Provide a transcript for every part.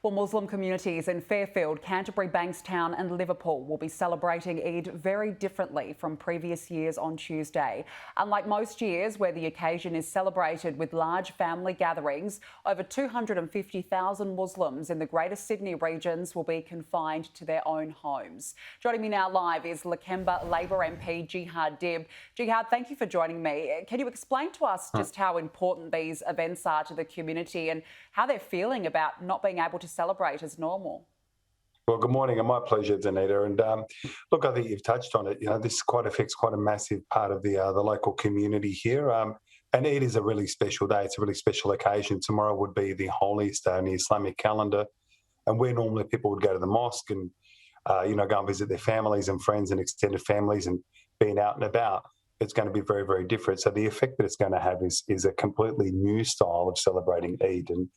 Well, Muslim communities in Fairfield, Canterbury, Bankstown and Liverpool will be celebrating Eid very differently from previous years on Tuesday. Unlike most years where the occasion is celebrated with large family gatherings, over 250,000 Muslims in the Greater Sydney regions will be confined to their own homes. Joining me now live is Lakemba Labor MP Jihad. Jihad, thank you for joining me. Can you explain to us just how important these events are to the community and how they're feeling about not being able to celebrate as normal? Well, good morning, and my pleasure, Danita. And look, I think you've touched on it. This quite affects quite a massive part of the local community here. And it is a really special day. It's a really special occasion. Tomorrow would be the holiest day in the Islamic calendar, and where normally people would go to the mosque and go and visit their families and friends and extended families and being out and about. It's going to be very, very different. So the effect that it's going to have is a completely new style of celebrating Eid. And,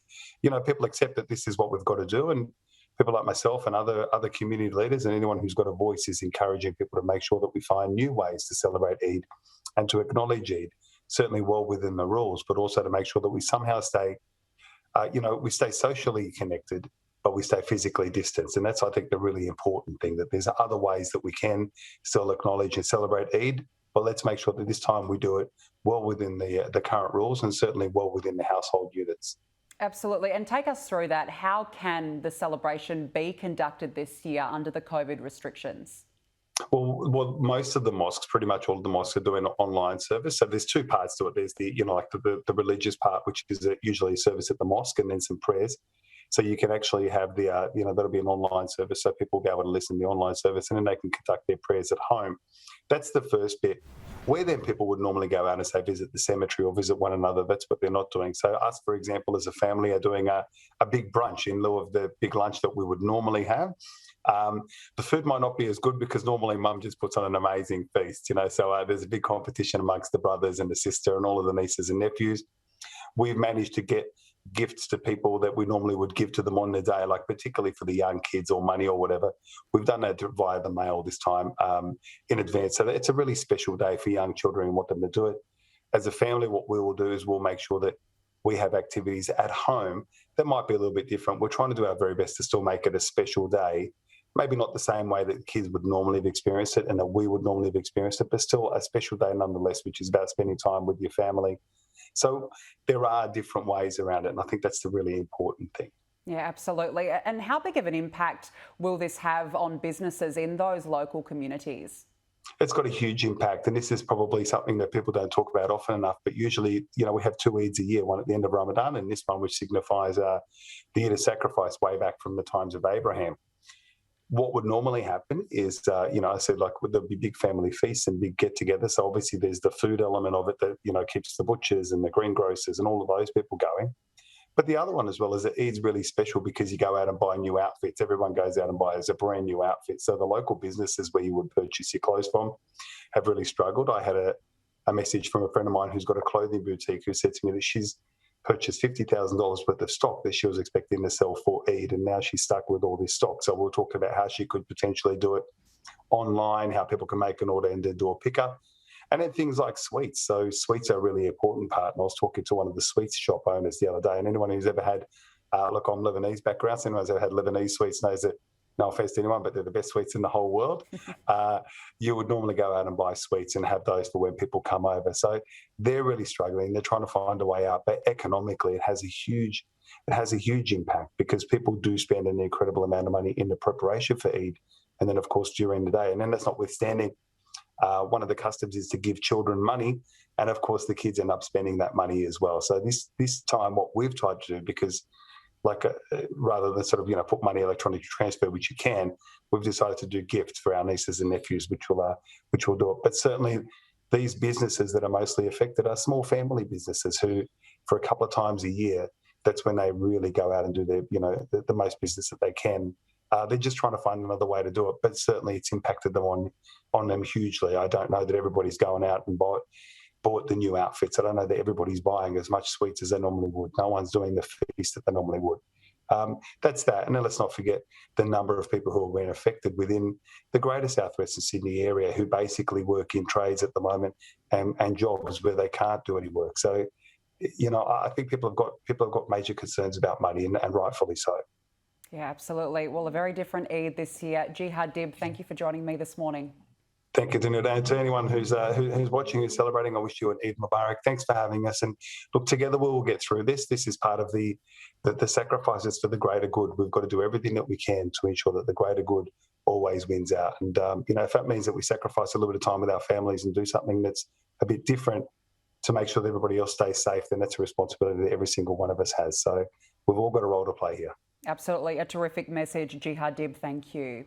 people accept that this is what we've got to do. And people like myself and other community leaders and anyone who's got a voice is encouraging people to make sure that we find new ways to celebrate Eid and to acknowledge Eid, certainly well within the rules, but also to make sure that we somehow stay, we stay socially connected, but we stay physically distanced. And that's, I think, the really important thing, that there's other ways that we can still acknowledge and celebrate Eid. But let's make sure that this time we do it well within the current rules and certainly well within the household units. Absolutely. And take us through that. How can the celebration be conducted this year under the COVID restrictions? Well, most of the mosques, pretty much all of the mosques, are doing an online service. So there's two parts to it. There's the religious part, which is usually a service at the mosque, and then some prayers. So you can actually have that'll be an online service, so people will be able to listen to the online service, and then they can conduct their prayers at home. That's the first bit. Where then people would normally go out and say visit the cemetery or visit one another, that's what they're not doing. So us, for example, as a family are doing a big brunch in lieu of the big lunch that we would normally have. The food might not be as good because normally mum just puts on an amazing feast, so there's a big competition amongst the brothers and the sister and all of the nieces and nephews. We've managed to get gifts to people that we normally would give to them on the day, like particularly for the young kids or money or whatever. We've done that via the mail this time in advance. So it's a really special day for young children and want them to do it. As a family, what we will do is we'll make sure that we have activities at home that might be a little bit different. We're trying to do our very best to still make it a special day, maybe not the same way that kids would normally have experienced it and that we would normally have experienced it, but still a special day nonetheless, which is about spending time with your family. So there are different ways around it, and I think that's the really important thing. Yeah, absolutely. And how big of an impact will this have on businesses in those local communities? It's got a huge impact, and this is probably something that people don't talk about often enough, but usually, we have two Eids a year, one at the end of Ramadan and this one which signifies the Eid of sacrifice way back from the times of Abraham. What would normally happen is, I said, there'll be big family feasts and big get-togethers. So obviously there's the food element of it that, keeps the butchers and the greengrocers and all of those people going. But the other one as well is that Eid's really special because you go out and buy new outfits. Everyone goes out and buys a brand new outfit. So the local businesses where you would purchase your clothes from have really struggled. I had a message from a friend of mine who's got a clothing boutique who said to me that she's purchased $50,000 worth of stock that she was expecting to sell for Eid, and now she's stuck with all this stock. So we'll talk about how she could potentially do it online, how people can make an order and then do a pickup. And then things like sweets. So sweets are a really important part. And I was talking to one of the sweets shop owners the other day, and anyone who's ever had, I'm Lebanese background, so anyone who's ever had Lebanese sweets knows that, no offense to anyone, but they're the best sweets in the whole world. You would normally go out and buy sweets and have those for when people come over. So they're really struggling. They're trying to find a way out, but economically it has a huge impact because people do spend an incredible amount of money in the preparation for Eid, and then of course during the day. And then that's notwithstanding, one of the customs is to give children money, and of course the kids end up spending that money as well. So this time, what we've tried to do, because rather than sort of put money electronically transfer, which you can, we've decided to do gifts for our nieces and nephews, which will do it. But certainly, these businesses that are mostly affected are small family businesses who, for a couple of times a year, that's when they really go out and do their the most business that they can. They're just trying to find another way to do it, but certainly it's impacted them on them hugely. I don't know that everybody's going out and bought the new outfits. I don't know that everybody's buying as much sweets as they normally would. No one's doing the feast that they normally would. That's that. And then let's not forget the number of people who have been affected within the greater southwestern Sydney area who basically work in trades at the moment and jobs where they can't do any work. So, I think people have got major concerns about money, and rightfully so. Yeah, absolutely. Well, a very different Eid this year. Jihad Dib, thank you for joining me this morning. Thank you, Danuta. And to anyone who's watching, who's celebrating, I wish you an Eid Mubarak. Thanks for having us. And look, together we will get through this. This is part of the sacrifices for the greater good. We've got to do everything that we can to ensure that the greater good always wins out. And, if that means that we sacrifice a little bit of time with our families and do something that's a bit different to make sure that everybody else stays safe, then that's a responsibility that every single one of us has. So we've all got a role to play here. Absolutely. A terrific message, Jihad Dib. Thank you.